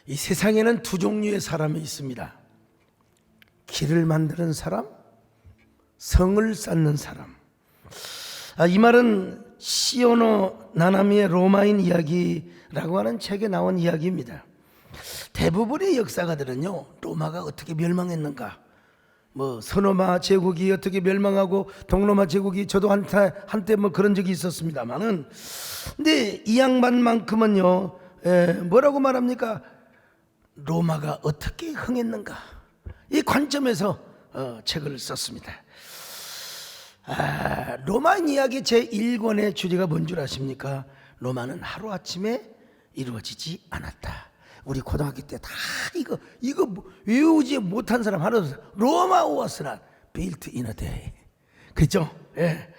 이 세상에는 두 종류의 사람이 있습니다. 길을 만드는 사람, 성을 쌓는 사람. 이 말은 시오노 나나미의 로마인 이야기라고 하는 책에 나온 이야기입니다. 대부분의 역사가들은요, 로마가 어떻게 멸망했는가, 서로마 제국이 어떻게 멸망하고 동로마 제국이, 저도 한때 그런 적이 있었습니다만은, 근데 이 양반만큼은요, 뭐라고 말합니까? 로마가 어떻게 흥했는가, 이 관점에서 책을 썼습니다. 로마인 이야기 제1권의 주제가 뭔 줄 아십니까? 로마는 하루아침에 이루어지지 않았다. 우리 고등학교 때 다 이거 외우지 못한 사람 하나 없어요. 로마 was not built in a day. 그죠? 예.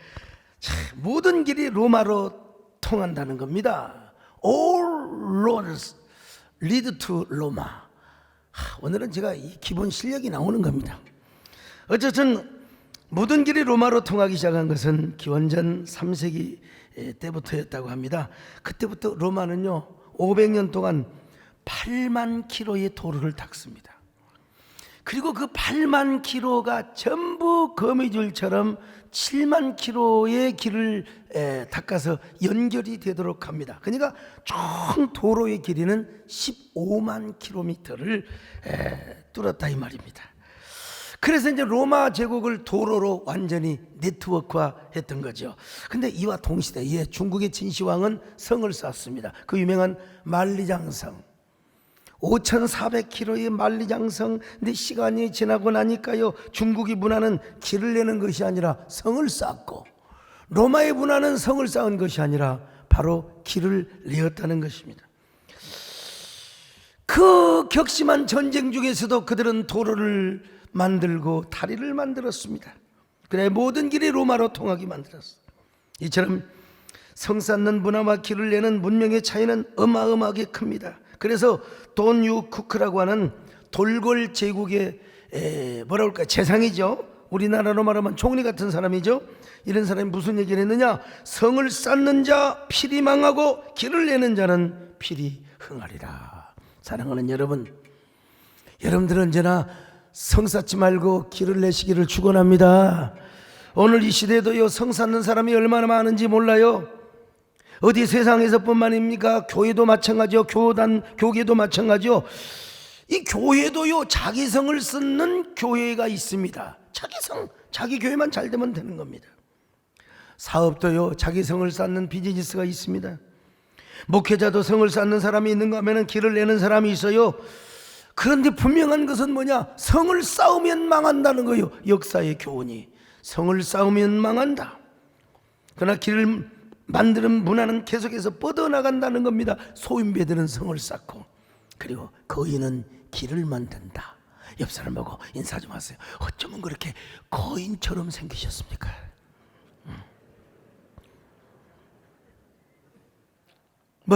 자, 모든 길이 로마로 통한다는 겁니다. All roads lead to Roma. 오늘은 제가 이 기본 실력이 나오는 겁니다. 어쨌든 모든 길이 로마로 통하기 시작한 것은 기원전 3세기 때부터였다고 합니다. 그때부터 로마는요 500년 동안 8만 킬로의 도로를 닦습니다. 그리고 그 8만 킬로가 전부 거미줄처럼 7만 킬로의 길을 닦아서 연결이 되도록 합니다. 그러니까 총 도로의 길이는 15만 킬로미터를 뚫었다 이 말입니다. 그래서 이제 로마 제국을 도로로 완전히 네트워크화했던 거죠. 근데 이와 동시대에 중국의 진시황은 성을 쌓았습니다. 그 유명한 만리장성, 5,400km의 만리장성. 근데 시간이 지나고 나니까요, 중국의 문화는 길을 내는 것이 아니라 성을 쌓고, 로마의 문화는 성을 쌓은 것이 아니라 바로 길을 내었다는 것입니다. 그 격심한 전쟁 중에서도 그들은 도로를 만들고 다리를 만들었습니다. 그래 모든 길이 로마로 통하게 만들었어. 이처럼 성 쌓는 문화와 길을 내는 문명의 차이는 어마어마하게 큽니다. 그래서 돈 유쿠크라고 하는 돌골 제국의 뭐라 그럴까, 재상이죠. 우리나라로 말하면 총리 같은 사람이죠. 이런 사람이 무슨 얘기를 했느냐? 성을 쌓는 자 필이 망하고 길을 내는 자는 필이 흥하리라. 사랑하는 여러분, 여러분들은 언제나 성 쌓지 말고 길을 내시기를 축원합니다. 오늘 이 시대에도요, 성 쌓는 사람이 얼마나 많은지 몰라요. 어디 세상에서뿐만입니까? 교회도 마찬가지요. 교계도 마찬가지요. 이 교회도요, 자기 성을 쌓는 교회가 있습니다. 자기 교회만 잘 되면 되는 겁니다. 사업도요, 자기 성을 쌓는 비즈니스가 있습니다. 목회자도 성을 쌓는 사람이 있는가 하면 길을 내는 사람이 있어요. 그런데 분명한 것은 뭐냐? 성을 쌓으면 망한다는 거예요. 역사의 교훈이 성을 쌓으면 망한다. 그러나 길을 만드는 문화는 계속해서 뻗어나간다는 겁니다. 소인배들은 성을 쌓고, 그리고 거인은 길을 만든다. 옆 사람 보고 인사 좀 하세요. 어쩌면 그렇게 거인처럼 생기셨습니까?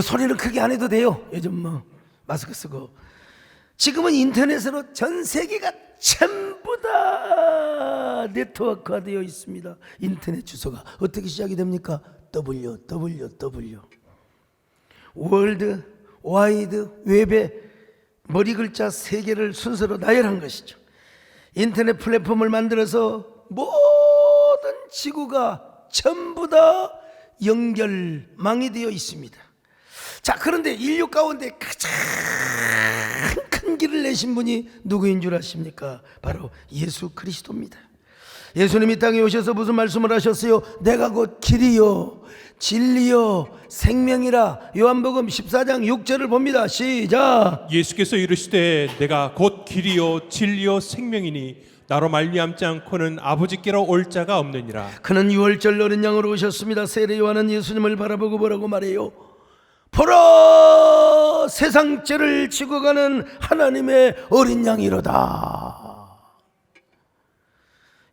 소리는 크게 안 해도 돼요. 요즘 마스크 쓰고. 지금은 인터넷으로 전 세계가 전부 다 네트워크화 되어 있습니다. 인터넷 주소가 어떻게 시작이 됩니까? www 월드 와이드 웹의 머리 글자 3개를 순서로 나열한 것이죠. 인터넷 플랫폼을 만들어서 모든 지구가 전부 다 연결망이 되어 있습니다. 자, 그런데 인류 가운데 가장 큰 길을 내신 분이 누구인 줄 아십니까? 바로 예수 그리스도입니다. 예수님이 땅에 오셔서 무슨 말씀을 하셨어요? 내가 곧 길이요 진리요 생명이라. 요한복음 14장 6절을 봅니다. 시작. 예수께서 이르시되 내가 곧 길이요 진리요 생명이니 나로 말미암지 않고는 아버지께로 올 자가 없느니라. 그는 유월절 어린 양으로 오셨습니다. 세례 요한은 예수님을 바라보고 뭐라고 말해요? 보라, 세상 죄를 지고 가는 하나님의 어린 양이로다.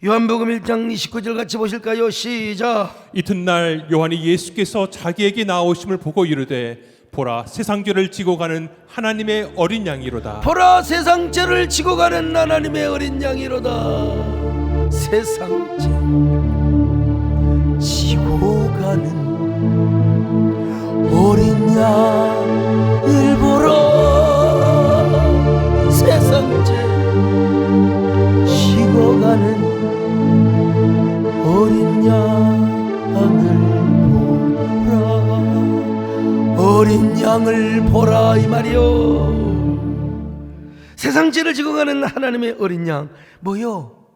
요한복음 1장 29절 같이 보실까요? 시작. 이튿날 요한이 예수께서 자기에게 나오심을 보고 이르되 보라, 세상 죄를 지고 가는 하나님의 어린 양이로다. 보라, 세상 죄를 지고 가는 하나님의 어린 양이로다. 세상 죄 지고 가는 어린 양을 보라. 주셨다 이 말이요. 세상 죄를 지고 가는 하나님의 어린 양 뭐요?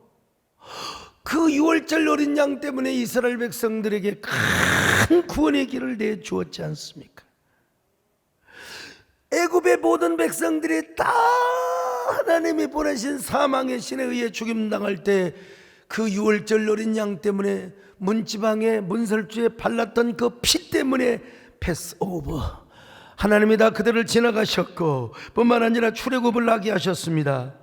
그 유월절 어린 양 때문에 이스라엘 백성들에게 큰 구원의 길을 내주었지 않습니까? 애굽의 모든 백성들이 다 하나님이 보내신 사망의 신에 의해 죽임당할 때 그 유월절 어린 양 때문에 문지방에 문설주에 발랐던 그 피 때문에 패스오버, 하나님이 다 그들을 지나가셨고 뿐만 아니라 출애굽을 하게 하셨습니다.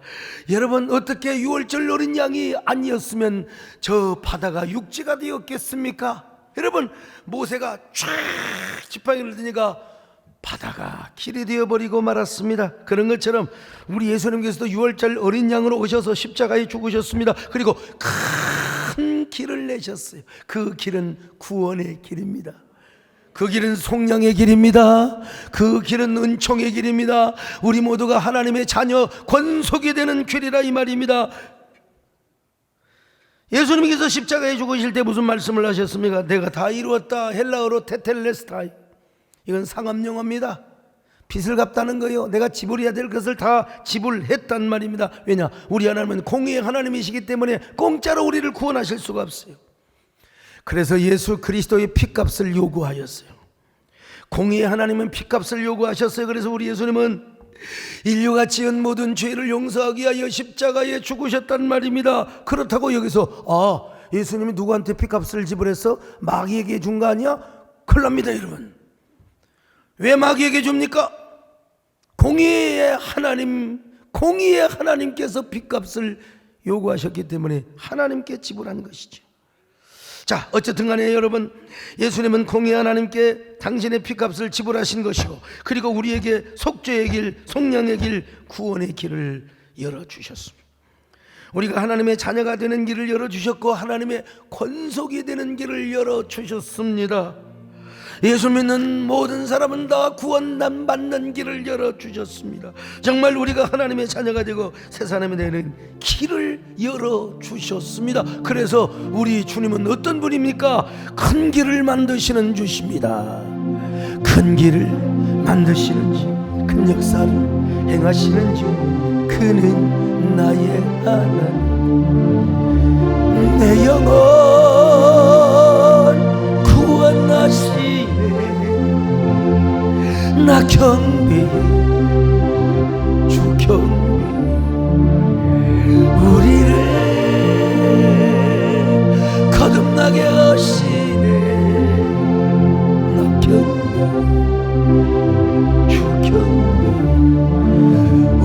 여러분, 어떻게 유월절 어린 양이 아니었으면 저 바다가 육지가 되었겠습니까? 여러분, 모세가 쫙 지팡이를 드니까 바다가 길이 되어버리고 말았습니다. 그런 것처럼 우리 예수님께서도 유월절 어린 양으로 오셔서 십자가에 죽으셨습니다. 그리고 큰 길을 내셨어요. 그 길은 구원의 길입니다. 그 길은 속량의 길입니다. 그 길은 은총의 길입니다. 우리 모두가 하나님의 자녀 권속이 되는 길이라 이 말입니다. 예수님께서 십자가에 죽으실 때 무슨 말씀을 하셨습니까? 내가 다 이루었다. 헬라어로 테텔레스타이, 이건 상업용어입니다. 빚을 갚다는 거예요. 내가 지불해야 될 것을 다 지불했단 말입니다. 왜냐? 우리 하나님은 공의의 하나님이시기 때문에 공짜로 우리를 구원하실 수가 없어요. 그래서 예수 그리스도의 핏값을 요구하였어요. 공의의 하나님은 핏값을 요구하셨어요. 그래서 우리 예수님은 인류가 지은 모든 죄를 용서하기 위하여 십자가에 죽으셨단 말입니다. 그렇다고 여기서 예수님이 누구한테 핏값을 지불했어? 마귀에게 준 거 아니야? 큰일 납니다 여러분. 왜 마귀에게 줍니까? 공의의 하나님께서 핏값을 요구하셨기 때문에 하나님께 지불한 것이죠. 자, 어쨌든 간에 여러분, 예수님은 공의 하나님께 당신의 핏값을 지불하신 것이고, 그리고 우리에게 속죄의 길, 속량의 길, 구원의 길을 열어주셨습니다. 우리가 하나님의 자녀가 되는 길을 열어주셨고 하나님의 권속이 되는 길을 열어주셨습니다. 예수 믿는 모든 사람은 다 구원난 받는 길을 열어주셨습니다. 정말 우리가 하나님의 자녀가 되고 새 사람이 되는 길을 열어주셨습니다. 그래서 우리 주님은 어떤 분입니까? 큰 길을 만드시는 주십니다. 큰 길을 만드시는 주, 큰 역사를 행하시는 주, 그는 나의 하나님, 내 영혼 구원하시 나 경배 주 경배, 우리를 거듭나게 하시네. 나 경배 주 경배,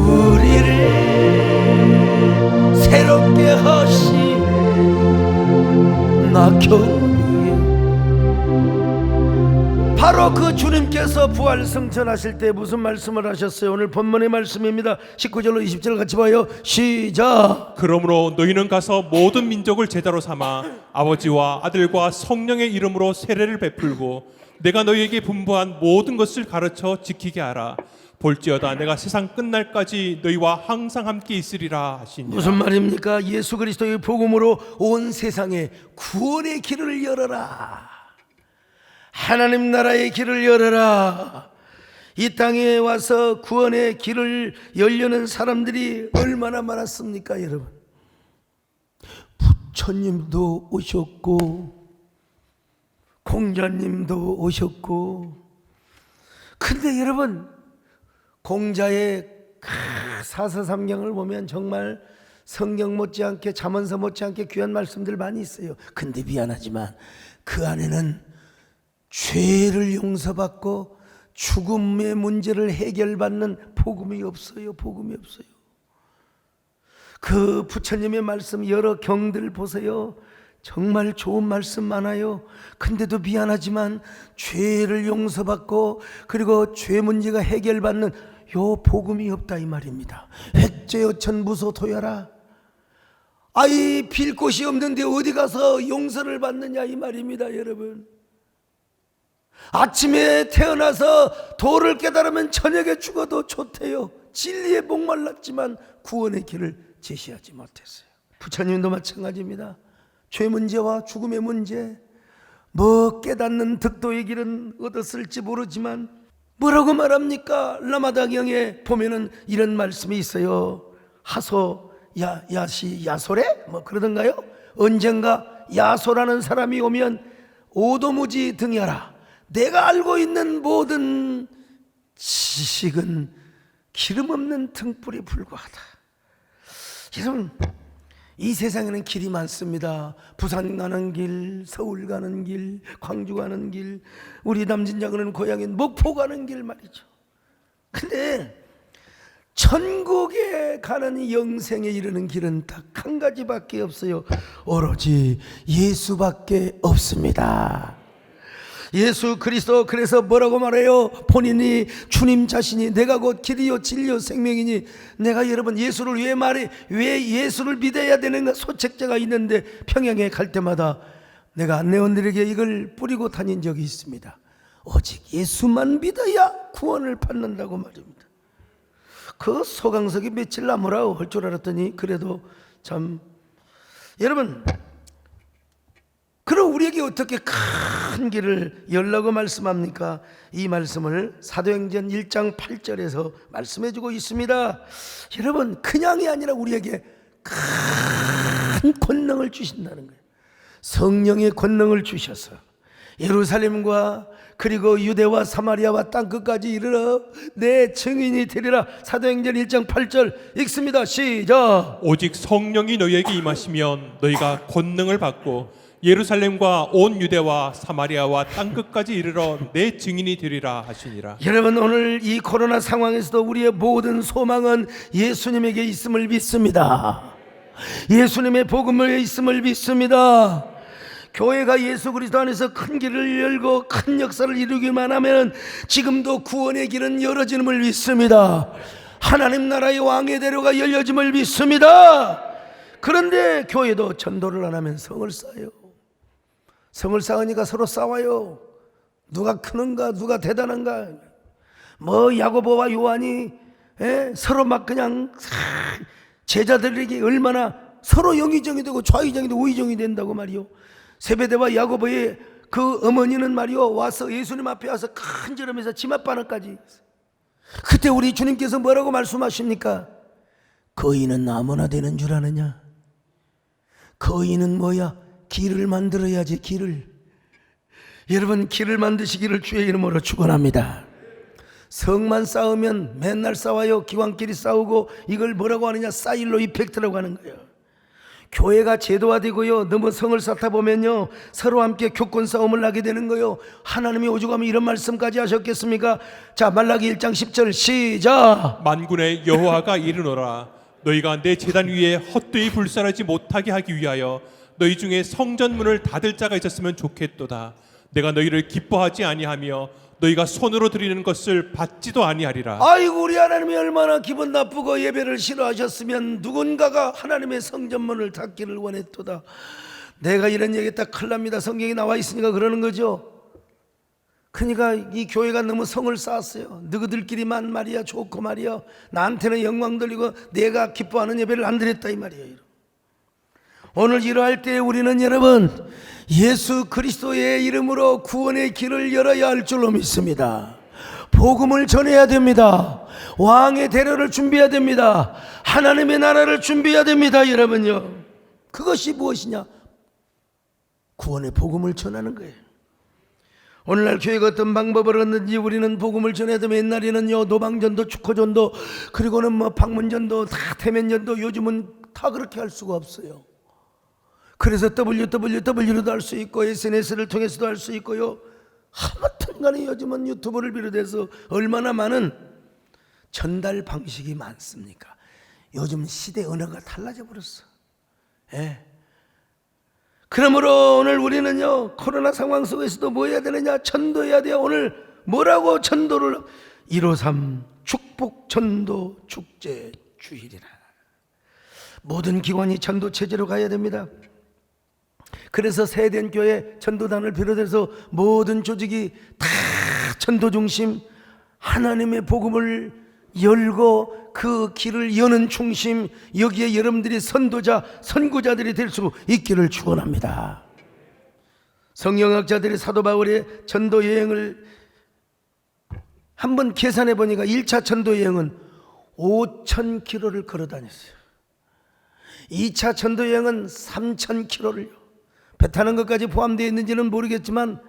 우리를 새롭게 하시네. 나 경배. 바로 그 주님께서 부활 승천하실 때 무슨 말씀을 하셨어요? 오늘 본문의 말씀입니다. 19절로 20절 같이 봐요. 시작. 그러므로 너희는 가서 모든 민족을 제자로 삼아 아버지와 아들과 성령의 이름으로 세례를 베풀고 내가 너희에게 분부한 모든 것을 가르쳐 지키게 하라. 볼지어다 내가 세상 끝날까지 너희와 항상 함께 있으리라 하시니라. 무슨 말입니까? 예수 그리스도의 복음으로 온 세상에 구원의 길을 열어라. 하나님 나라의 길을 열어라. 이 땅에 와서 구원의 길을 열려는 사람들이 얼마나 많았습니까 여러분? 부처님도 오셨고 공자님도 오셨고, 근데 여러분 공자의 사서삼경을 보면 정말 성경 못지않게 잠언서 못지않게 귀한 말씀들 많이 있어요. 근데 미안하지만 그 안에는 죄를 용서받고 죽음의 문제를 해결받는 복음이 없어요. 복음이 없어요. 그 부처님의 말씀 여러 경들 보세요. 정말 좋은 말씀 많아요. 근데도 미안하지만 죄를 용서받고 그리고 죄 문제가 해결받는 요 복음이 없다 이 말입니다. 획죄어천 무소토여라. 아이 빌 곳이 없는데 어디 가서 용서를 받느냐 이 말입니다 여러분. 아침에 태어나서 도를 깨달으면 저녁에 죽어도 좋대요. 진리에 목말랐지만 구원의 길을 제시하지 못했어요. 부처님도 마찬가지입니다. 죄 문제와 죽음의 문제, 뭐 깨닫는 득도의 길은 얻었을지 모르지만 뭐라고 말합니까? 라마다경에 보면은 이런 말씀이 있어요. 하소 야시 야소래? 뭐 그러던가요? 언젠가 야소라는 사람이 오면 오도무지 등야라. 내가 알고 있는 모든 지식은 기름 없는 등불에 불과하다. 여러분, 이 세상에는 길이 많습니다. 부산 가는 길, 서울 가는 길, 광주 가는 길, 우리 남진장은 고향인 목포 가는 길 말이죠. 근데 천국에 가는 영생에 이르는 길은 딱 한 가지밖에 없어요. 오로지 예수밖에 없습니다. 예수 그리스도. 그래서 뭐라고 말해요? 본인이 주님 자신이 내가 곧 길이요 진리요 생명이니, 내가 여러분 예수를 왜 예수를 믿어야 되는가 소책자가 있는데 평양에 갈 때마다 내가 안내원들에게 이걸 뿌리고 다닌 적이 있습니다. 오직 예수만 믿어야 구원을 받는다고 말입니다. 그 소강석이 며칠 남으라고 할 줄 알았더니 그래도 참, 여러분, 그럼 우리에게 어떻게 큰 길을 열라고 말씀합니까? 이 말씀을 사도행전 1장 8절에서 말씀해 주고 있습니다. 여러분, 그냥이 아니라 우리에게 큰 권능을 주신다는 거예요. 성령의 권능을 주셔서 예루살렘과 그리고 유대와 사마리아와 땅끝까지 이르러 내 증인이 되리라. 사도행전 1장 8절 읽습니다. 시작. 오직 성령이 너희에게 임하시면 너희가 권능을 받고 예루살렘과 온 유대와 사마리아와 땅끝까지 이르러 내 증인이 되리라 하시니라. 여러분, 오늘 이 코로나 상황에서도 우리의 모든 소망은 예수님에게 있음을 믿습니다. 예수님의 복음에 있음을 믿습니다. 교회가 예수 그리스도 안에서 큰 길을 열고 큰 역사를 이루기만 하면 지금도 구원의 길은 열어지는을 믿습니다. 하나님 나라의 왕의 대로가 열려짐을 믿습니다. 그런데 교회도 전도를 안 하면 성을 쌓아요. 성을 쌓으니까 서로 싸워요. 누가 크는가, 누가 대단한가. 뭐 야고보와 요한이 서로 막 그냥 제자들에게 얼마나 서로 영의정이 되고 좌의정이 되고 우의정이 된다고 말이요. 세베대와 야고보의 그 어머니는 말이요, 와서 예수님 앞에 와서 간절하면서 치맛바늘까지. 그때 우리 주님께서 뭐라고 말씀하십니까? 거인은 아무나 되는 줄 아느냐? 거인은 뭐야? 길을 만들어야지. 길을. 여러분, 길을 만드시기를 주의 이름으로 축원합니다. 성만 쌓으면 맨날 싸워요. 기왕끼리 싸우고 이걸 뭐라고 하느냐? 사일로 이펙트라고 하는 거예요. 교회가 제도화되고요, 너무 성을 쌓다 보면요 서로 함께 교권 싸움을 하게 되는 거예요. 하나님이 오죽하면 이런 말씀까지 하셨겠습니까? 자, 말라기 1장 10절 시작. 만군의 여호와가 이르노라. 너희가 내 제단 위에 헛되이 불살하지 못하게 하기 위하여 너희 중에 성전문을 닫을 자가 있었으면 좋겠도다. 내가 너희를 기뻐하지 아니하며 너희가 손으로 드리는 것을 받지도 아니하리라. 아이고, 우리 하나님이 얼마나 기분 나쁘고 예배를 싫어하셨으면 누군가가 하나님의 성전문을 닫기를 원했도다. 내가 이런 얘기했다 큰일 납니다. 성경에 나와 있으니까 그러는 거죠. 그러니까 이 교회가 너무 성을 쌓았어요. 너희들끼리만 말이야 좋고 말이야 나한테는 영광 돌리고 내가 기뻐하는 예배를 안 드렸다 이 말이에요. 오늘 이러할 때 우리는 여러분 예수 그리스도의 이름으로 구원의 길을 열어야 할 줄로 믿습니다. 복음을 전해야 됩니다. 왕의 대로를 준비해야 됩니다. 하나님의 나라를 준비해야 됩니다. 여러분요, 그것이 무엇이냐? 구원의 복음을 전하는 거예요. 오늘날 교회가 어떤 방법을 얻는지 우리는 복음을 전해야 되면, 옛날에는요 노방전도 축호전도 그리고는 뭐 방문전도 다 대면전도, 요즘은 다 그렇게 할 수가 없어요. 그래서 www로도 할 수 있고 SNS를 통해서도 할 수 있고요. 아무튼 간에 요즘은 유튜브를 비롯해서 얼마나 많은 전달 방식이 많습니까? 요즘 시대 언어가 달라져 버렸어. 그러므로 오늘 우리는요 코로나 상황 속에서도 뭐 해야 되느냐? 전도해야 돼요. 오늘 뭐라고 전도를 153 축복 전도 축제 주일이라. 모든 기관이 전도 체제로 가야 됩니다. 그래서 세대교회 전도단을 비롯해서 모든 조직이 다 전도 중심, 하나님의 복음을 열고 그 길을 여는 중심, 여기에 여러분들이 선도자, 선구자들이 될 수 있기를 축원합니다. 성경학자들이 사도 바울의 전도 여행을 한번 계산해 보니까 1차 전도 여행은 5,000km를 걸어 다녔어요. 2차 전도 여행은 3,000km를요. 배 타는 것까지 포함되어 있는지는 모르겠지만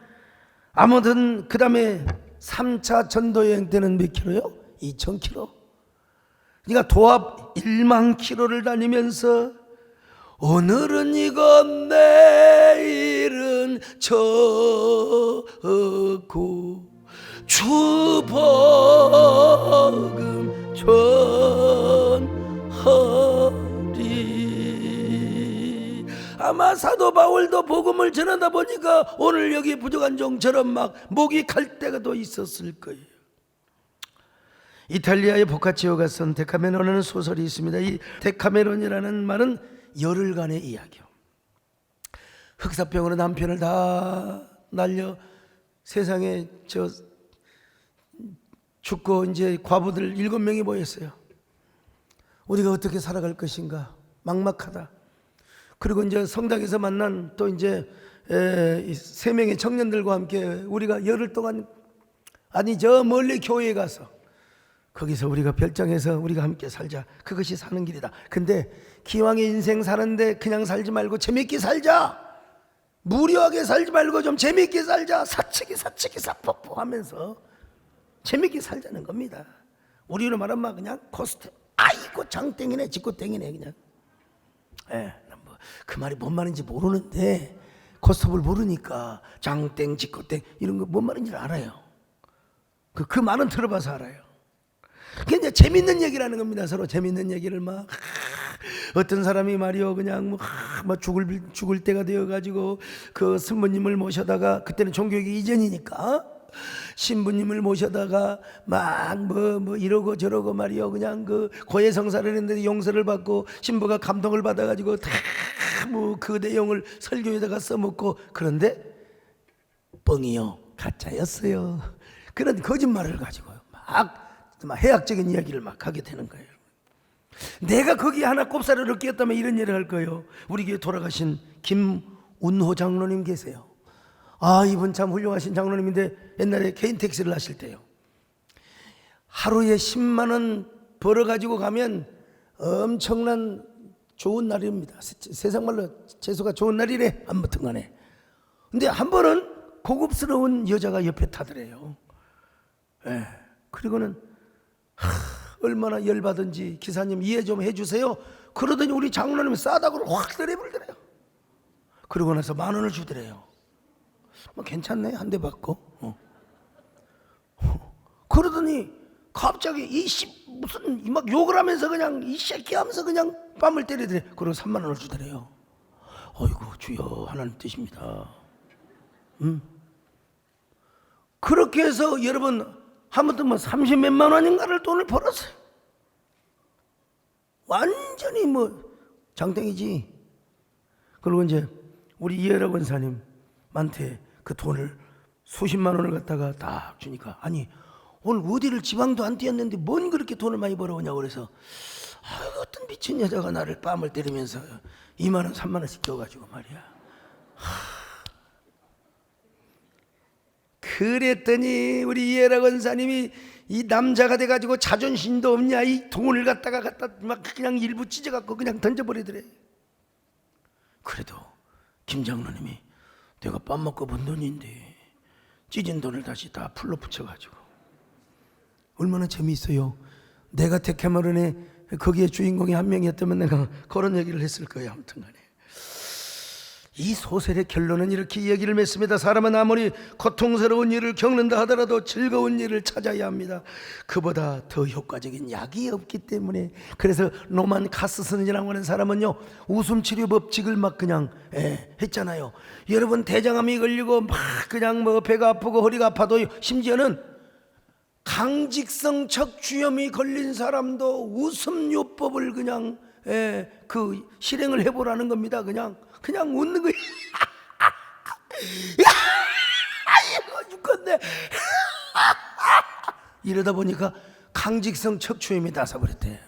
아무튼 그 다음에 3차 전도 여행 때는 몇 킬로요? 2,000km. 그러니까 도합 1만 킬로를 다니면서 오늘은 이것 내일은 저고 주복음 전하리. 아마 사도 바울도 복음을 전하다 보니까 오늘 여기 부족한 종처럼 막 목이 갈 때가 또 있었을 거예요. 이탈리아의 보카치오가 쓴 데카메론이라는 소설이 있습니다. 이 데카메론이라는 말은 열흘간의 이야기요. 흑사병으로 남편을 다 날려 세상에 죽고 이제 과부들 7명이 모였어요. 우리가 어떻게 살아갈 것인가 막막하다. 그리고 이제 성당에서 만난 또 이제 3명의 청년들과 함께 우리가 열흘 동안 아니 저 멀리 교회에 가서 거기서 우리가 별장해서 우리가 함께 살자. 그것이 사는 길이다. 근데 기왕의 인생 사는데 그냥 살지 말고 재밌게 살자. 무료하게 살지 말고 좀 재밌게 살자. 사치기 사뽀뽀 하면서 재밌게 살자는 겁니다. 우리로 말하면 그냥 코스트. 아이고 장땡이네 직구땡이네 그냥. 그 말이 뭔 말인지 모르는데 코스톱을 모르니까 장땡 직구땡 이런 거 뭔 말인지 알아요. 그 말은 들어봐서 알아요. 그게 재밌는 얘기라는 겁니다. 서로 재밌는 얘기를 막 어떤 사람이 말이요 그냥 막 죽을 때가 되어가지고 그 신부님을 모셔다가 그때는 종교육이 이전이니까 신부님을 모셔다가 막 뭐 이러고 저러고 말이요 그냥 그 고해성사를 했는데 용서를 받고 신부가 감동을 받아가지고 다 뭐 그 내용을 설교에다가 써먹고 그런데 뻥이요 가짜였어요. 그런 거짓말을 가지고 막 해학적인 이야기를 막 하게 되는 거예요. 내가 거기 하나 꼽사리를 끼었다면 이런 일을 할 거예요. 우리 교회 돌아가신 김운호 장로님 계세요. 이분 참 훌륭하신 장로님인데 옛날에 개인 택시를 하실 때요 하루에 10만 원 벌어가지고 가면 엄청난 좋은 날입니다. 세상 말로 재수가 좋은 날이래. 아무튼 간에 근데 한 번은 고급스러운 여자가 옆에 타더래요. 그리고는 얼마나 열받은지 기사님 이해 좀 해주세요. 그러더니 우리 장로님이 싸다구를 확 때려버리더래요. 그러고 나서 10,000원을 주더래요. 뭐 괜찮네 한 대 받고. 그러더니 갑자기 무슨 막 욕을 하면서 그냥 이 새끼 하면서 그냥 뺨을 때리더래. 그리고 30,000원을 주더래요. 어이구 주여 하나님 뜻입니다. 그렇게 해서 여러분 하면도 뭐 30몇만 원인가를 돈을 벌었어요. 완전히 뭐 장땡이지. 그리고 이제 우리 이혜라 권사님한테 그 돈을 수십만 원을 갖다가 딱 주니까 아니 오늘 어디를 지방도 안 뛰었는데 뭔 그렇게 돈을 많이 벌어오냐고 그래서 어떤 미친 여자가 나를 뺨을 때리면서 2만 원 3만 원씩 줘가지고 말이야. 그랬더니 우리 이혜라 권사님이 이 남자가 돼가지고 자존심도 없냐 이 돈을 갖다 막 그냥 일부 찢어갖고 그냥 던져버리더래. 그래도 김 장로님이 내가 밥 먹고 번 돈인데 찢은 돈을 다시 다 풀로 붙여가지고 얼마나 재미있어요. 내가 데카메론에 거기에 주인공이 한 명이었다면 내가 그런 얘기를 했을 거예요. 아무튼 간에 이 소설의 결론은 이렇게 이야기를 맺습니다. 사람은 아무리 고통스러운 일을 겪는다 하더라도 즐거운 일을 찾아야 합니다. 그보다 더 효과적인 약이 없기 때문에. 그래서 로만 카스슨이라고 하는 사람은요 웃음치료 법칙을 막 그냥 했잖아요. 여러분 대장암이 걸리고 막 그냥 뭐 배가 아프고 허리가 아파도 심지어는 강직성 척추염이 걸린 사람도 웃음요법을 그냥 그 실행을 해보라는 겁니다. 그냥 웃는 거예요. 이거 죽겠네. 이러다 보니까 강직성 척추염이 나서버렸대.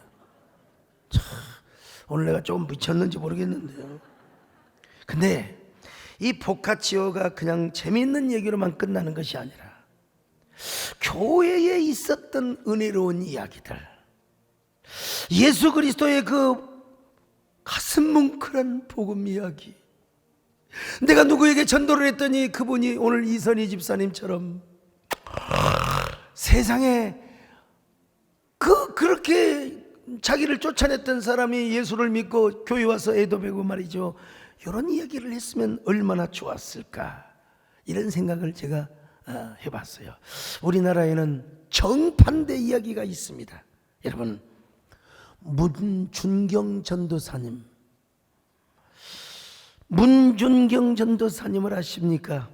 오늘 내가 좀 미쳤는지 모르겠는데요. 근데 이 보카치오가 그냥 재미있는 얘기로만 끝나는 것이 아니라 교회에 있었던 은혜로운 이야기들, 예수 그리스도의 그 가슴 뭉클한 복음 이야기, 내가 누구에게 전도를 했더니 그분이 오늘 이선희 집사님처럼 세상에 그렇게 자기를 쫓아냈던 사람이 예수를 믿고 교회 와서 애도 배고 말이죠, 이런 이야기를 했으면 얼마나 좋았을까, 이런 생각을 제가 해봤어요. 우리나라에는 정반대 이야기가 있습니다. 여러분, 문준경 전도사님을 아십니까?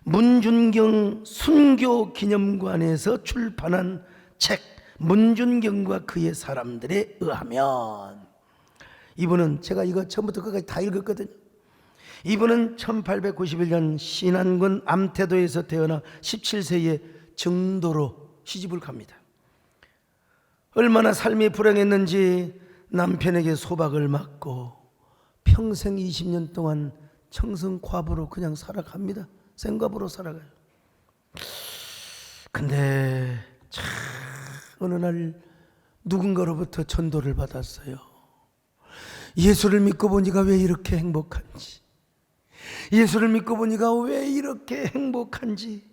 문준경 순교 기념관에서 출판한 책 문준경과 그의 사람들에 의하면, 이분은 제가 이거 처음부터 끝까지 다 읽었거든요. 이분은 1891년 신안군 암태도에서 태어나 17세에 정도로 시집을 갑니다. 얼마나 삶이 불행했는지 남편에게 소박을 맞고 평생 20년 동안 청승과부로 그냥 살아갑니다. 생과부로 살아가요. 근데 참 어느 날 누군가로부터 전도를 받았어요. 예수를 믿고 보니까 왜 이렇게 행복한지, 예수를 믿고 보니까 왜 이렇게 행복한지.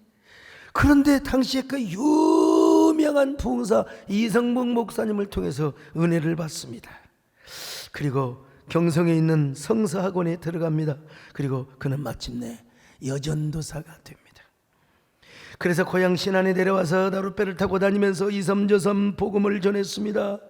그런데 당시에 그 유명한 부흥사 이성복 목사님을 통해서 은혜를 받습니다. 그리고 경성에 있는 성서학원에 들어갑니다. 그리고 그는 마침내 여전도사가 됩니다. 그래서 고향 신안에 내려와서 나룻배를 타고 다니면서 이섬저섬 복음을 전했습니다.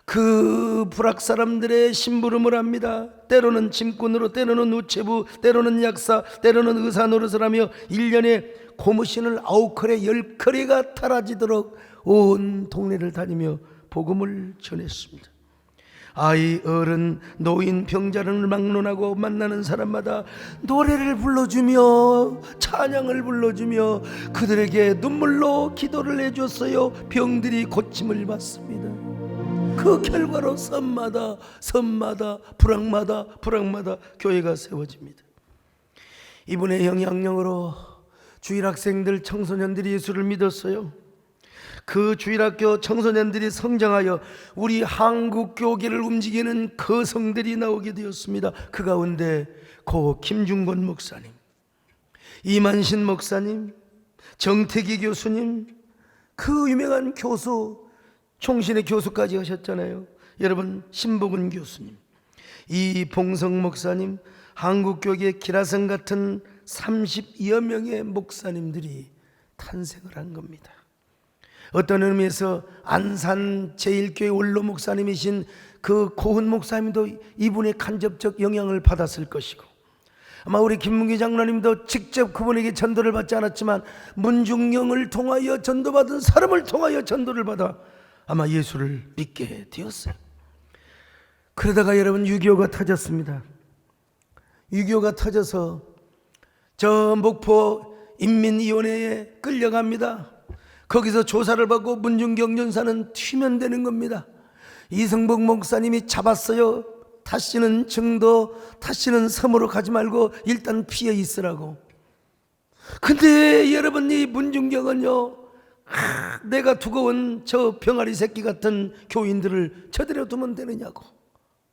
그 불악 사람들의 심부름을 합니다. 때로는 짐꾼으로, 때로는 우체부, 때로는 약사, 때로는 의사 노릇을 하며 1년에 고무신을 9컬에 10컬이가 탈아지도록 온 동네를 다니며 복음을 전했습니다. 아이, 어른, 노인, 병자를 막론하고 만나는 사람마다 노래를 불러주며 찬양을 불러주며 그들에게 눈물로 기도를 해줬어요. 병들이 고침을 받습니다. 그 결과로 섬마다 불악마다 교회가 세워집니다. 이분의 영향력으로 주일학생들, 청소년들이 예수를 믿었어요. 그 주일학교 청소년들이 성장하여 우리 한국 교계를 움직이는 거성들이 나오게 되었습니다. 그 가운데 고 김중권 목사님, 이만신 목사님, 정태기 교수님, 그 유명한 교수, 총신의 교수까지 하셨잖아요. 여러분, 신복은 교수님, 이봉성 목사님, 한국교계 기라성 같은 30여 명의 목사님들이 탄생을 한 겁니다. 어떤 의미에서 안산 제1교회 원로 목사님이신 그 고은 목사님도 이분의 간접적 영향을 받았을 것이고, 아마 우리 김문기 장로님도 직접 그분에게 전도를 받지 않았지만 문중영을 통하여 전도받은 사람을 통하여 전도를 받아 아마 예수를 믿게 되었어요. 그러다가 여러분 6.25가 터졌습니다. 6.25가 터져서 저 목포 인민위원회에 끌려갑니다. 거기서 조사를 받고 문중경 전사는 튀면 되는 겁니다. 이성복 목사님이 잡았어요. 다시는 정도, 다시는 섬으로 가지 말고 일단 피해 있으라고. 근데 여러분, 이 문중경은요, 내가 두고 온 저 병아리 새끼 같은 교인들을 저대로 두면 되느냐고,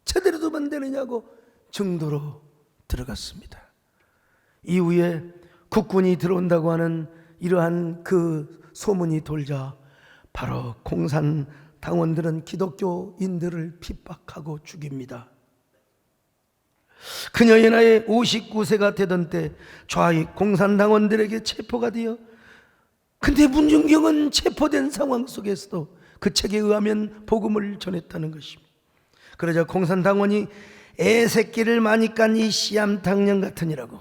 저대로 두면 되느냐고 정도로 들어갔습니다. 이후에 국군이 들어온다고 하는 이러한 그 소문이 돌자 바로 공산 당원들은 기독교인들을 핍박하고 죽입니다. 그녀의 나이 59세가 되던 때 좌익 공산 당원들에게 체포가 되어, 근데 문중경은 체포된 상황 속에서도 그 책에 의하면 복음을 전했다는 것입니다. 그러자 공산 당원이 애새끼를 많이 깐 이 씨암탕년 같으니라고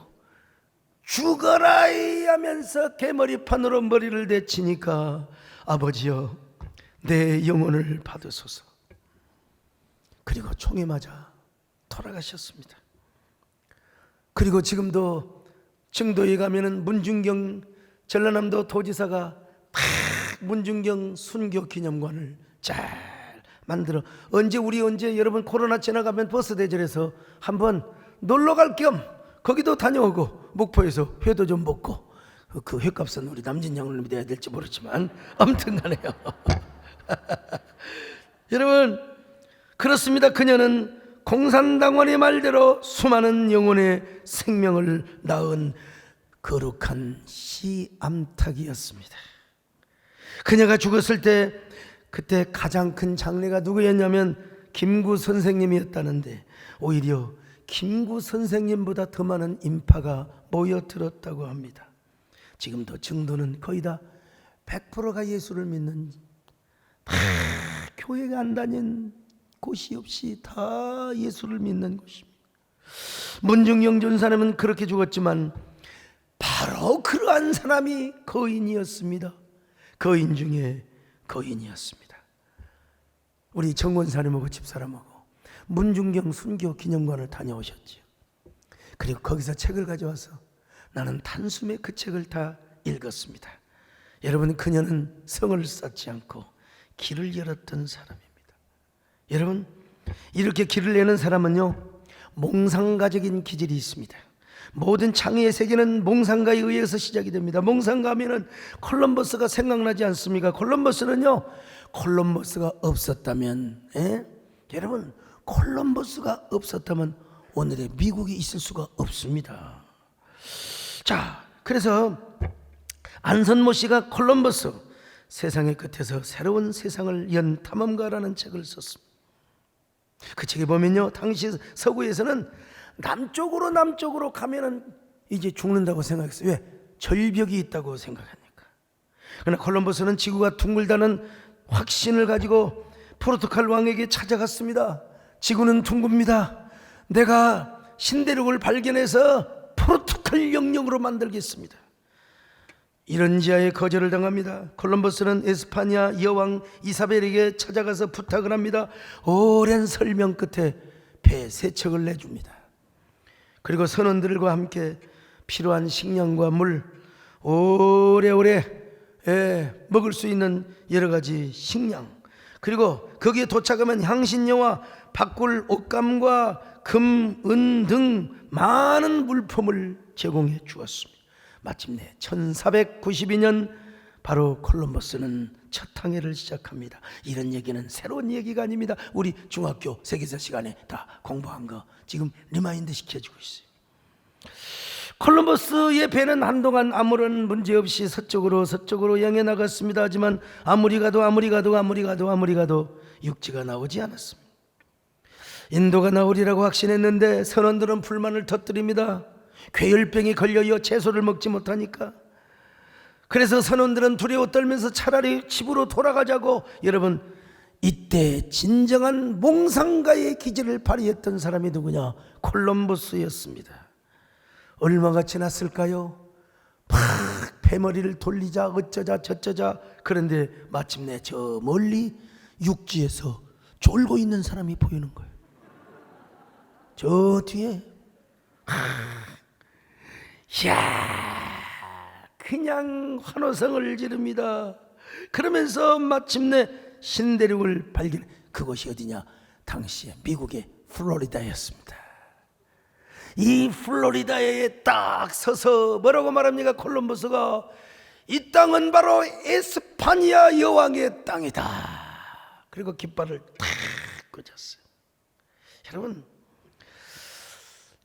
죽어라 하면서 개머리판으로 머리를 대치니까 아버지여 내 영혼을 받으소서. 그리고 총에 맞아 돌아가셨습니다. 그리고 지금도 청도에 가면은 문중경 전라남도 도지사가 탁 문중경 순교 기념관을 잘 만들어, 언제 여러분 코로나 지나가면 버스 대절해서 한번 놀러 갈 겸 거기도 다녀오고 목포에서 회도 좀 먹고 그 횟값은 우리 남진 양을 믿어야 될지 모르지만 아무튼 간에요. 여러분, 그렇습니다. 그녀는 공산당원의 말대로 수많은 영혼의 생명을 낳은 거룩한 씨암탉이었습니다. 그녀가 죽었을 때 그때 가장 큰 장례가 누구였냐면 김구 선생님이었다는데, 오히려 김구 선생님보다 더 많은 인파가 모여들었다고 합니다. 지금도 증도는 거의 다 100%가 예수를 믿는, 교회가 안 다닌 곳이 없이 다 예수를 믿는 곳입니다. 문중영 전사님은 그렇게 죽었지만 바로 그러한 사람이 거인이었습니다. 거인 중에 거인이었습니다. 우리 정권사님하고 집사람하고 문중경 순교 기념관을 다녀오셨지요. 그리고 거기서 책을 가져와서 나는 단숨에 그 책을 다 읽었습니다. 여러분, 그녀는 성을 쌓지 않고 길을 열었던 사람입니다. 여러분, 이렇게 길을 내는 사람은요, 몽상가적인 기질이 있습니다. 모든 창의의 세계는 몽상가에 의해서 시작이 됩니다. 몽상가 하면은 콜럼버스가 생각나지 않습니까? 콜럼버스는요, 콜럼버스가 없었다면, 여러분, 콜럼버스가 없었다면 오늘의 미국이 있을 수가 없습니다. 자, 그래서 안선모 씨가 콜럼버스, 세상의 끝에서 새로운 세상을 연 탐험가라는 책을 썼습니다. 그 책에 보면요, 당시 서구에서는 남쪽으로 가면은 이제 죽는다고 생각했어요. 왜? 절벽이 있다고 생각하니까. 그러나 콜럼버스는 지구가 둥글다는 확신을 가지고 포르투갈 왕에게 찾아갔습니다. 지구는 둥굽니다. 내가 신대륙을 발견해서 포르투갈 영역으로 만들겠습니다. 이런 지하에 거절을 당합니다. 콜럼버스는 에스파냐 여왕 이사벨에게 찾아가서 부탁을 합니다. 오랜 설명 끝에 배 3척을 내줍니다. 그리고 선원들과 함께 필요한 식량과 물, 오래오래 먹을 수 있는 여러 가지 식량, 그리고 거기에 도착하면 향신료와 바꿀 옷감과 금, 은 등 많은 물품을 제공해 주었습니다. 마침내 1492년 바로 콜럼버스는 첫 항해를 시작합니다. 이런 얘기는 새로운 얘기가 아닙니다. 우리 중학교 세계사 시간에 다 공부한 거 지금 리마인드 시켜주고 있어요. 콜럼버스의 배는 한동안 아무런 문제 없이 서쪽으로 향해 나갔습니다. 하지만 아무리 가도 육지가 나오지 않았습니다. 인도가 나오리라고 확신했는데 선원들은 불만을 터뜨립니다. 괴혈병이 걸려요. 채소를 먹지 못하니까. 그래서 선원들은 두려워 떨면서 차라리 집으로 돌아가자고. 여러분, 이때 진정한 몽상가의 기질을 발휘했던 사람이 누구냐? 콜럼버스였습니다. 얼마가 지났을까요? 막 배머리를 돌리자 어쩌자 저쩌자. 그런데 마침내 저 멀리 육지에서 졸고 있는 사람이 보이는 거예요. 저 뒤에. 이야, 그냥 환호성을 지릅니다. 그러면서 마침내 신대륙을 발견해. 그곳이 어디냐? 당시에 미국의 플로리다였습니다. 이 플로리다에 딱 서서 뭐라고 말합니까? 콜럼버스가 이 땅은 바로 에스파니아 여왕의 땅이다. 그리고 깃발을 탁 꽂았어요. 여러분,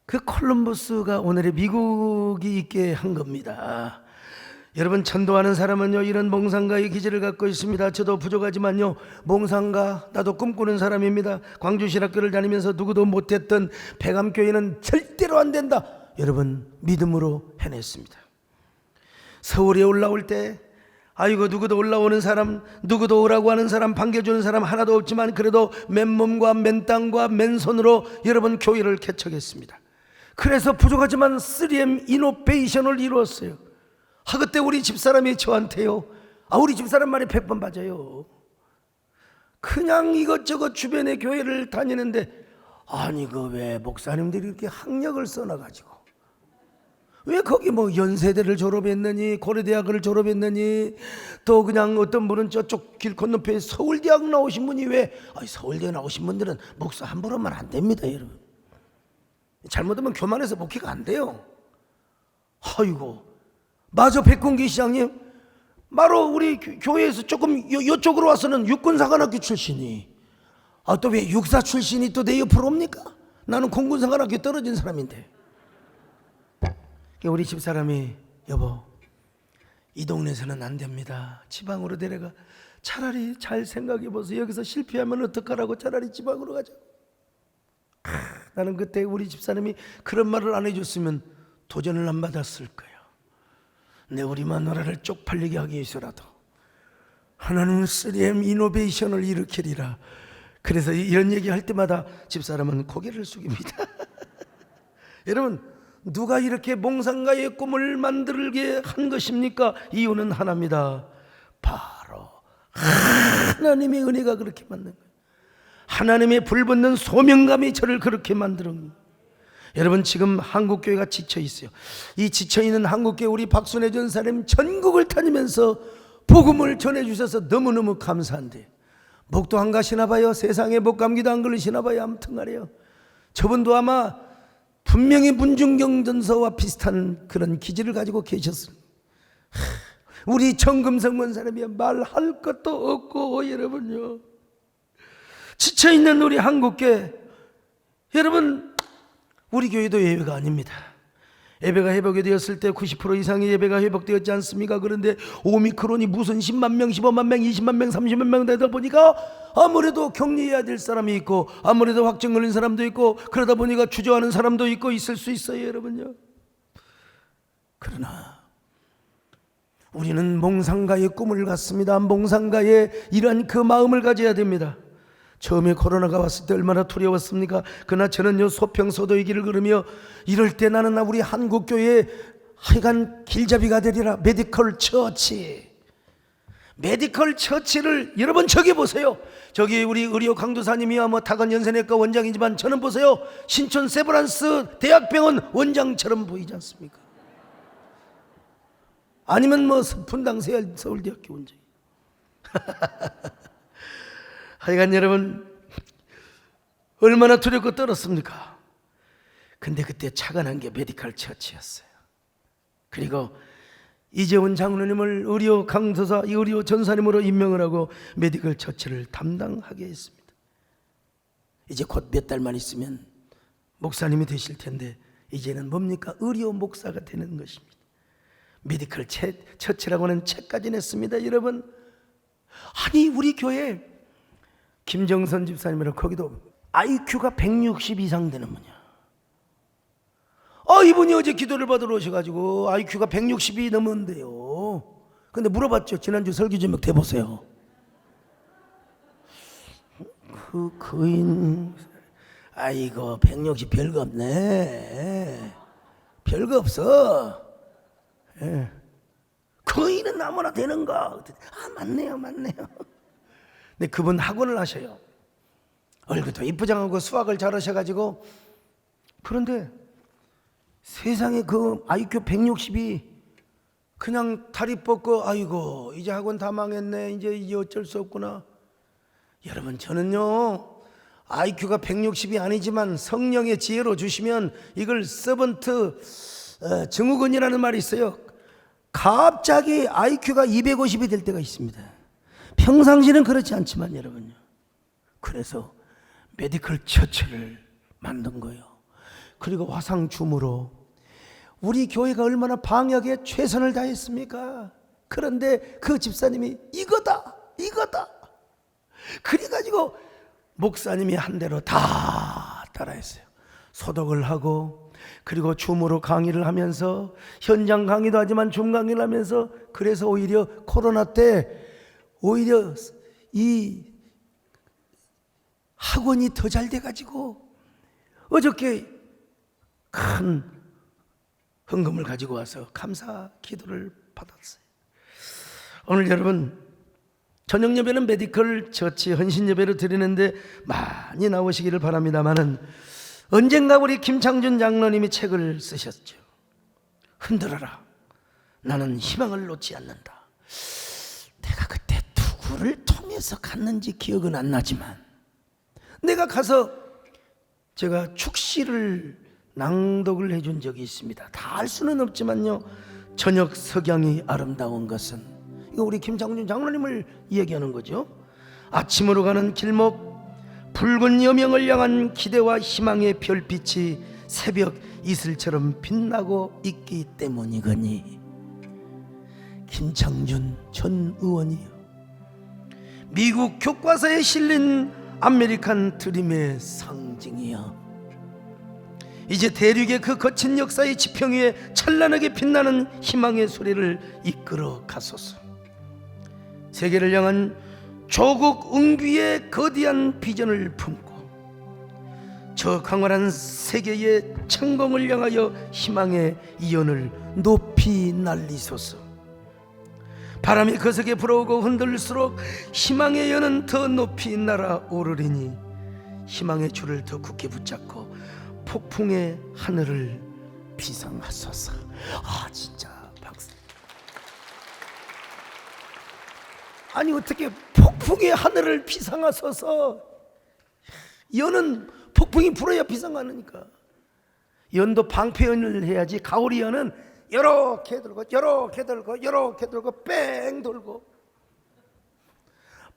그 콜럼버스가 오늘의 미국이 있게 한 겁니다. 여러분, 전도하는 사람은요, 이런 몽상가의 기질을 갖고 있습니다. 저도 부족하지만요, 몽상가, 나도 꿈꾸는 사람입니다. 광주신학교를 다니면서 누구도 못했던 백암교회는 절대로 안 된다. 여러분, 믿음으로 해냈습니다. 서울에 올라올 때 아이고, 누구도 올라오는 사람, 누구도 오라고 하는 사람, 반겨주는 사람 하나도 없지만 그래도 맨몸과 맨땅과 맨손으로 여러분 교회를 개척했습니다. 그래서 부족하지만 3M 이노베이션을 이루었어요. 그때 우리 집사람이 저한테요, 우리 집사람 말이 100번 맞아요. 그냥 이것저것 주변의 교회를 다니는데, 아니 그 왜 목사님들이 이렇게 학력을 써놔가지고 왜 거기 뭐 연세대를 졸업했느니 고려대학을 졸업했느니 또 그냥 어떤 분은 저쪽 길 건너편에 서울대학 나오신 분이 왜 서울대 나오신 분들은 목사 함부로 하면 안 됩니다. 여러분, 잘못하면 교만해서 목회가 안 돼요. 아이고, 맞아, 백공기 시장님. 바로 우리 교회에서 조금 이쪽으로 와서는 육군사관학교 출신이, 또 왜 육사 출신이 또 내 옆으로 옵니까? 나는 공군사관학교 떨어진 사람인데. 우리 집사람이, 여보, 이 동네에서는 안 됩니다. 지방으로 데려가. 차라리 잘 생각해보세요. 여기서 실패하면 어떡하라고. 차라리 지방으로 가자. 나는 그때 우리 집사람이 그런 말을 안 해줬으면 도전을 안 받았을 거예요. 내 우리 마누라를 쪽팔리게 하기 위해서라도 하나님은 3M 이노베이션을 일으키리라. 그래서 이런 얘기할 때마다 집사람은 고개를 숙입니다. 여러분, 누가 이렇게 몽상가의 꿈을 만들게 한 것입니까? 이유는 하나입니다. 바로 하나님의 은혜가 그렇게 만든 거예요. 하나님의 불붙는 소명감이 저를 그렇게 만드는 거예요. 여러분, 지금 한국교회가 지쳐 있어요. 이 지쳐있는 한국교회 우리 박순애 전사님 전국을 다니면서 복음을 전해주셔서 너무너무 감사한데, 목도 안 가시나 봐요. 세상에 목 감기도 안 걸리시나 봐요. 아무튼 말이에요. 저분도 아마 분명히 문중경전서와 비슷한 그런 기질을 가지고 계셨어요. 우리 정금성 원사님이 말할 것도 없고, 여러분요, 지쳐있는 우리 한국교회, 여러분, 우리 교회도 예외가 아닙니다. 예배가 회복이 되었을 때 90% 이상의 예배가 회복되었지 않습니까? 그런데 오미크론이 무슨 10만 명, 15만 명, 20만 명, 30만 명 되다 보니까 아무래도 격리해야 될 사람이 있고, 아무래도 확증 걸린 사람도 있고, 그러다 보니까 주저하는 사람도 있고 있을 수 있어요, 여러분요. 그러나 우리는 몽상가의 꿈을 갖습니다. 몽상가의 이러한 그 마음을 가져야 됩니다. 처음에 코로나가 왔을 때 얼마나 두려웠습니까? 그러나 저는요, 소평소도 이 길을 걸으며 이럴 때 나는 우리 한국교회의 하여간 길잡이가 되리라. 메디컬 처치. 메디컬 처치를 여러분 저기 보세요. 저기 우리 의료 강도사님이야 타건 연세내과 원장이지만 저는 보세요. 신촌 세브란스 대학병원 원장처럼 보이지 않습니까? 아니면 분당 서울대학교 원장. 하여간 여러분, 얼마나 두렵고 떨었습니까? 근데 그때 착안한 게 메디컬 처치였어요. 그리고 이재훈 장로님을 의료 강도사, 의료 전사님으로 임명을 하고 메디컬 처치를 담당하게 했습니다. 이제 곧 몇 달만 있으면 목사님이 되실 텐데, 이제는 뭡니까? 의료 목사가 되는 것입니다. 메디컬 처치라고 하는 책까지 냈습니다. 여러분, 아니 우리 교회 김정선 집사님이랑 거기도 IQ가 160 이상 되는 분이야. 이분이 어제 기도를 받으러 오셔가지고 IQ가 160이 넘은데요. 근데 물어봤죠. 지난주 설교 제목 대보세요. 그 거인, 아이고 160 별거 없네. 별거 없어. 예. 거인은 아무나 되는가? 맞네요. 근데 그분 학원을 하셔요. 얼굴도 이쁘장하고 수학을 잘하셔가지고. 그런데 세상에 그 IQ 160이 그냥 다리 뻗고 아이고 이제 학원 다 망했네, 이제 어쩔 수 없구나. 여러분, 저는요 IQ가 160이 아니지만 성령의 지혜로 주시면 이걸 서번트 증후군이라는 말이 있어요. 갑자기 IQ가 250이 될 때가 있습니다. 평상시는 그렇지 않지만 여러분요. 그래서 메디컬 처치를 만든 거예요. 그리고 화상줌으로 우리 교회가 얼마나 방역에 최선을 다했습니까? 그런데 그 집사님이 이거다. 그래가지고 목사님이 한 대로 다 따라했어요. 소독을 하고, 그리고 줌으로 강의를 하면서, 현장 강의도 하지만 줌 강의를 하면서, 그래서 오히려 코로나 때 오히려 이 학원이 더 잘 돼가지고 어저께 큰 헌금을 가지고 와서 감사 기도를 받았어요. 오늘 여러분, 저녁 예배는 메디컬 처치 헌신 예배를 드리는데 많이 나오시기를 바랍니다만은, 언젠가 우리 김창준 장로님이 책을 쓰셨죠. 흔들어라, 나는 희망을 놓지 않는다. 내가 그때 누구를 통해서 갔는지 기억은 안 나지만, 내가 가서 제가 축시를 낭독을 해준 적이 있습니다. 다 할 수는 없지만요, 저녁 석양이 아름다운 것은, 이거 우리 김창준 장로님을 얘기하는 거죠. 아침으로 가는 길목, 붉은 여명을 향한 기대와 희망의 별빛이 새벽 이슬처럼 빛나고 있기 때문이거니. 김창준 전 의원이요, 미국 교과서에 실린 아메리칸 드림의 상징이야. 이제 대륙의 그 거친 역사의 지평 위에 찬란하게 빛나는 희망의 소리를 이끌어 가소서. 세계를 향한 조국 응귀의 거대한 비전을 품고 저 강활한 세계의 창공을 향하여 희망의 이연을 높이 날리소서. 바람이 거세게 불어오고 흔들릴수록 희망의 연은 더 높이 날아오르리니 희망의 줄을 더 굳게 붙잡고 폭풍의 하늘을 비상하소서. 진짜 박수. 아니 어떻게 폭풍의 하늘을 비상하소서. 연은 폭풍이 불어야 비상하니까. 연도 방패연을 해야지. 가오리 연은 요렇게 들고 요렇게 들고 요렇게 들고 뺑 돌고.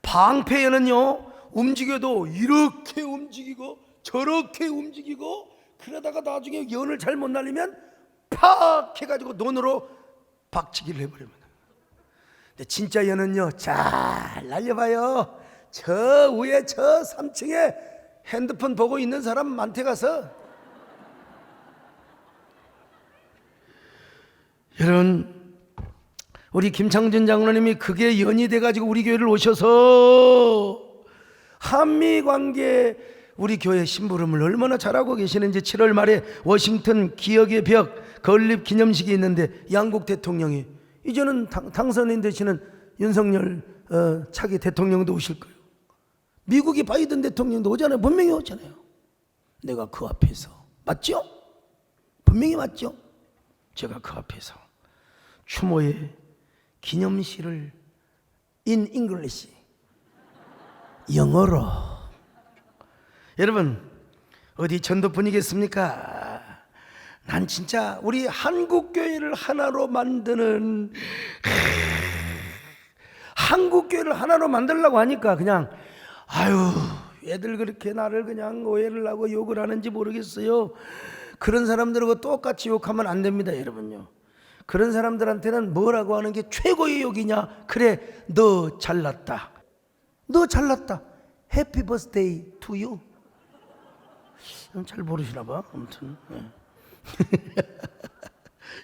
방패연은요 움직여도 이렇게 움직이고 저렇게 움직이고, 그러다가 나중에 연을 잘못 날리면 팍 해가지고 논으로 박치기를 해버립니다. 근데 진짜 연은요, 잘 날려봐요. 저 위에 저 3층에 핸드폰 보고 있는 사람 많대 가서. 여러분, 우리 김창준 장로님이 그게 연이 돼가지고 우리 교회를 오셔서 한미관계 우리 교회 심부름을 얼마나 잘하고 계시는지. 7월 말에 워싱턴 기억의 벽 건립 기념식이 있는데 양국 대통령이, 이제는 당선인 되시는 윤석열 차기 대통령도 오실 거예요. 미국이 바이든 대통령도 오잖아요. 분명히 오잖아요. 내가 그 앞에서, 맞죠? 분명히 맞죠? 제가 그 앞에서 추모의 기념시를 in English, 영어로. 여러분, 어디 전도뿐이겠습니까? 난 진짜 우리 한국교회를 하나로 만드는, 한국교회를 하나로 만들려고 하니까 그냥 애들 그렇게 나를 그냥 오해를 하고 욕을 하는지 모르겠어요. 그런 사람들하고 똑같이 욕하면 안 됩니다, 여러분요. 그런 사람들한테는 뭐라고 하는 게 최고의 욕이냐? 그래, 너 잘났다, 너 잘났다, 해피 버스데이 투 유. 잘 모르시나 봐. 아무튼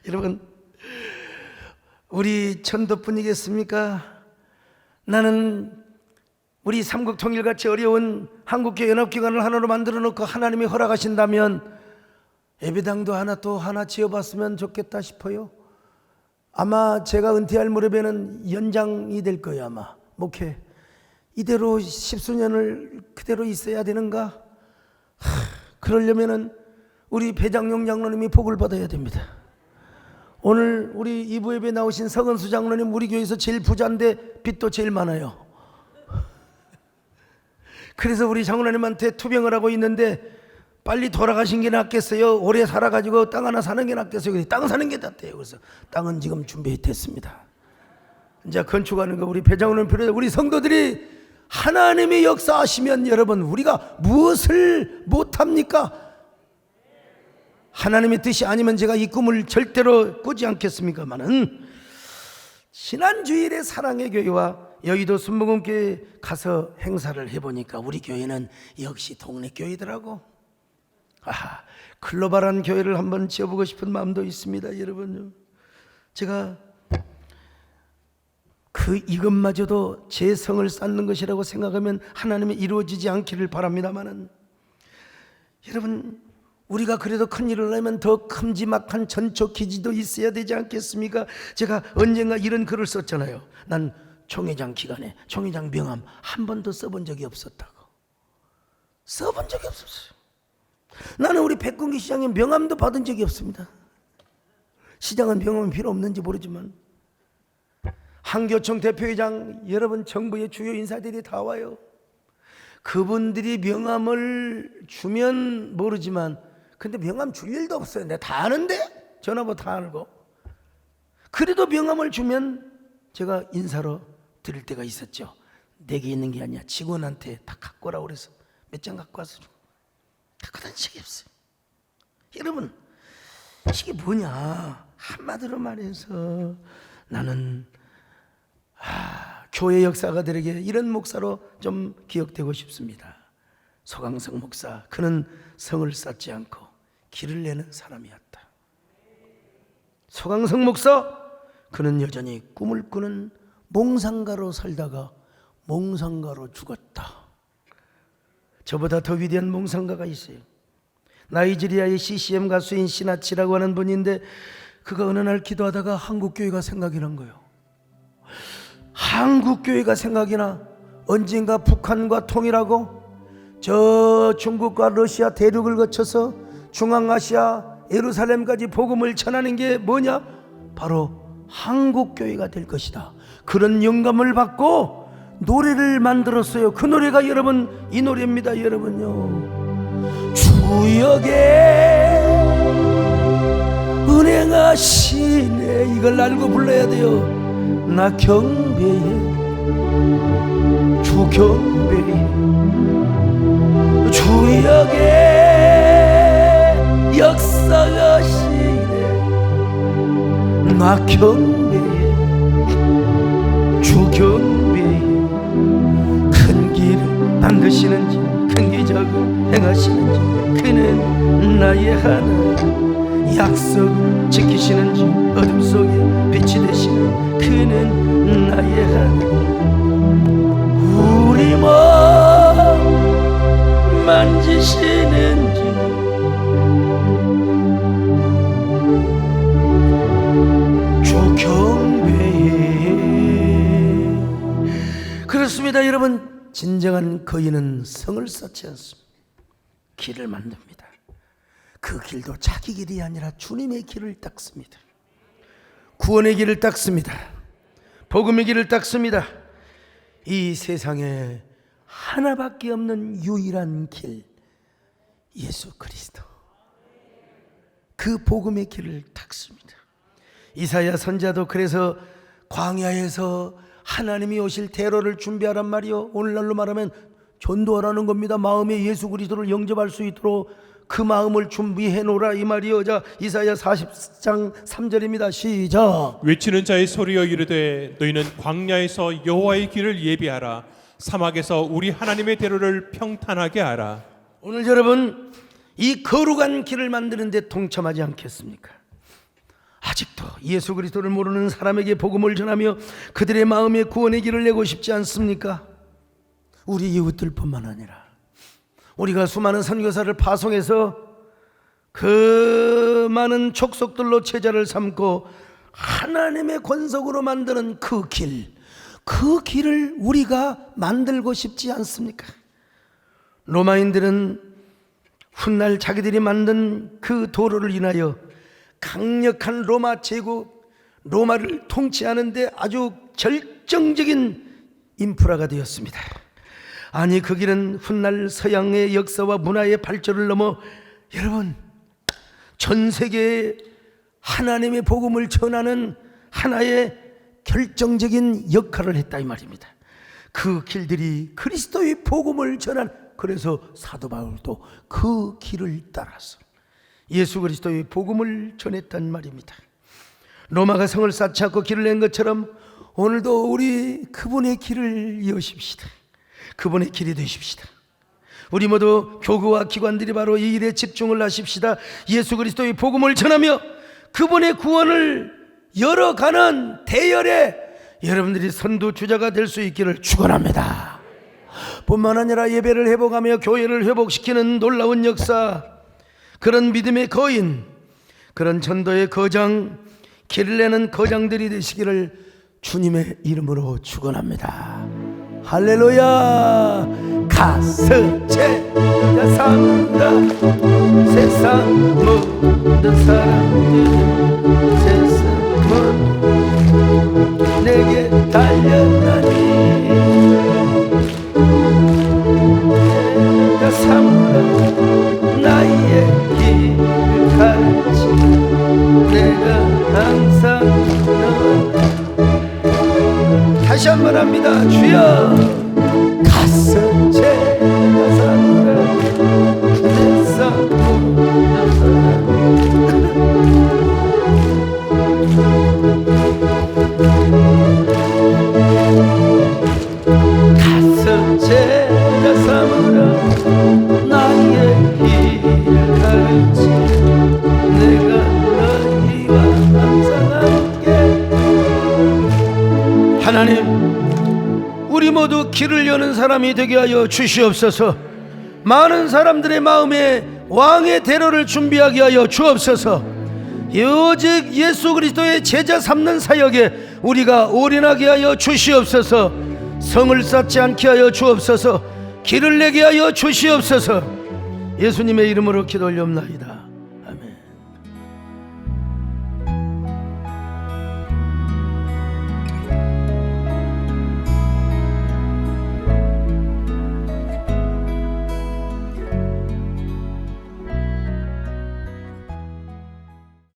여러분, 우리 천도뿐이겠습니까? 나는 우리 삼국통일같이 어려운 한국교 연합기관을 하나로 만들어 놓고 하나님이 허락하신다면 예배당도 하나 또 하나 지어봤으면 좋겠다 싶어요. 아마 제가 은퇴할 무렵에는 연장이 될 거예요. 아마 목회 이대로 10수년을 그대로 있어야 되는가? 그러려면은 우리 배장용 장로님이 복을 받아야 됩니다. 오늘 우리 이부 예배 나오신 서건수 장로님 우리 교회에서 제일 부자인데 빚도 제일 많아요. 그래서 우리 장로님한테 투병을 하고 있는데 빨리 돌아가신 게 낫겠어요? 오래 살아가지고 땅 하나 사는 게 낫겠어요? 땅 사는 게 낫대요. 그래서 땅은 지금 준비됐습니다. 이제 건축하는 거 우리 배장로님 필요해요. 우리 성도들이 하나님의 역사하시면 여러분 우리가 무엇을 못합니까? 하나님의 뜻이 아니면 제가 이 꿈을 절대로 꾸지 않겠습니까마는, 지난 주일에 사랑의 교회와 여의도 순복음교회 가서 행사를 해보니까 우리 교회는 역시 동네 교회더라고. 글로벌한 교회를 한번 지어보고 싶은 마음도 있습니다. 여러분요, 제가 이것마저도 제 성을 쌓는 것이라고 생각하면 하나님이 이루어지지 않기를 바랍니다마는, 여러분 우리가 그래도 큰일을 하면 더 큼지막한 전초 기지도 있어야 되지 않겠습니까? 제가 언젠가 이런 글을 썼잖아요. 난 총회장 기간에 총회장 명함 한 번도 써본 적이 없었다고. 써본 적이 없었어요. 나는 우리 백군기 시장의 명함도 받은 적이 없습니다. 시장은 명함이 필요 없는지 모르지만 한교총 대표회장, 여러분 정부의 주요 인사들이 다 와요. 그분들이 명함을 주면 모르지만 근데 명함 줄 일도 없어요. 내가 다 아는데 전화번호 다 알고. 그래도 명함을 주면 제가 인사로 드릴 때가 있었죠. 내게 있는 게 아니야, 직원한테 다 갖고 오라고 그래서 몇 장 갖고 와서 갖고 다닌 적이 없어요. 여러분, 이게 뭐냐? 한마디로 말해서 나는 교회 역사가들에게 이런 목사로 좀 기억되고 싶습니다. 소강성 목사, 그는 성을 쌓지 않고 길을 내는 사람이었다. 소강성 목사, 그는 여전히 꿈을 꾸는 몽상가로 살다가 몽상가로 죽었다. 저보다 더 위대한 몽상가가 있어요. 나이지리아의 CCM 가수인 시나치라고 하는 분인데, 그가 어느 날 기도하다가 한국교회가 생각이 난 거예요. 한국교회가 생각이 나. 언젠가 북한과 통일하고 저 중국과 러시아 대륙을 거쳐서 중앙아시아 예루살렘까지 복음을 전하는 게 뭐냐? 바로 한국교회가 될 것이다. 그런 영감을 받고 노래를 만들었어요. 그 노래가 여러분, 이 노래입니다. 여러분요, 주역에 은행하시네, 이걸 알고 불러야 돼요. 나 경배해, 주 경배해, 주역에 역사하시네, 나 경배해, 주 경배해. 큰 길을 만드시는지 큰 기적을 행하시는지 그는 나의 하나님, 약속을 지키시는지 어둠 속에 빛이 되시는 그는 나의 하나님, 우리 몸 만지시는지 주 경배해. 그렇습니다. 여러분, 진정한 거인은 성을 쌓지 않습니다. 길을 만듭니다. 그 길도 자기 길이 아니라 주님의 길을 닦습니다. 구원의 길을 닦습니다. 복음의 길을 닦습니다. 이 세상에 하나밖에 없는 유일한 길, 예수 그리스도, 그 복음의 길을 닦습니다. 이사야 선지자도 그래서 광야에서 하나님이 오실 대로를 준비하란 말이요, 오늘날로 말하면 전도하라는 겁니다. 마음에 예수 그리스도를 영접할 수 있도록 그 마음을 준비해 놓으라, 이 말이요. 자, 이사야 40장 3절입니다. 시작. 외치는 자의 소리여 이르되 너희는 광야에서 여호와의 길을 예비하라, 사막에서 우리 하나님의 대로를 평탄하게 하라. 오늘 여러분, 이 거룩한 길을 만드는 데 동참하지 않겠습니까? 아직도 예수 그리스도를 모르는 사람에게 복음을 전하며 그들의 마음에 구원의 길을 내고 싶지 않습니까? 우리 이웃들뿐만 아니라 우리가 수많은 선교사를 파송해서 그 많은 족속들로 제자를 삼고 하나님의 권속으로 만드는 그 길, 그 길을 우리가 만들고 싶지 않습니까? 로마인들은 훗날 자기들이 만든 그 도로를 인하여 강력한 로마 제국, 로마를 통치하는데 아주 결정적인 인프라가 되었습니다. 아니, 그 길은 훗날 서양의 역사와 문화의 발전을 넘어 여러분, 전 세계에 하나님의 복음을 전하는 하나의 결정적인 역할을 했다, 이 말입니다. 그 길들이 그리스도의 복음을 전한, 그래서 사도 바울도 그 길을 따라서 예수 그리스도의 복음을 전했단 말입니다. 로마가 성을 쌓지 않고 길을 낸 것처럼 오늘도 우리 그분의 길을 이으십시다. 그분의 길이 되십시다. 우리 모두 교구와 기관들이 바로 이 일에 집중을 하십시다. 예수 그리스도의 복음을 전하며 그분의 구원을 열어가는 대열에 여러분들이 선두주자가 될 수 있기를 축원합니다. 뿐만 아니라 예배를 회복하며 교회를 회복시키는 놀라운 역사, 그런 믿음의 거인, 그런 전도의 거장, 길을 내는 거장들이 되시기를 주님의 이름으로 축원합니다. 할렐루야. 가스제 산다. 세상 모든 사람들, 세상 모든 내게 달려나니 내가 삼으라 나의 길을 가르치, 내가 항상 말합니다. 주여 가슴 제가 삼으라 내 삶을 가슴 제가 삼으라 나의 길을 가르치 내가 너희와 항상 함께. 하나님, 우리 모두 길을 여는 사람이 되게 하여 주시옵소서. 많은 사람들의 마음에 왕의 대로를 준비하게 하여 주옵소서. 오직 예수 그리스도의 제자 삼는 사역에 우리가 올인하게 하여 주시옵소서. 성을 쌓지 않게 하여 주옵소서. 길을 내게 하여 주시옵소서. 예수님의 이름으로 기도 올려옵나이다.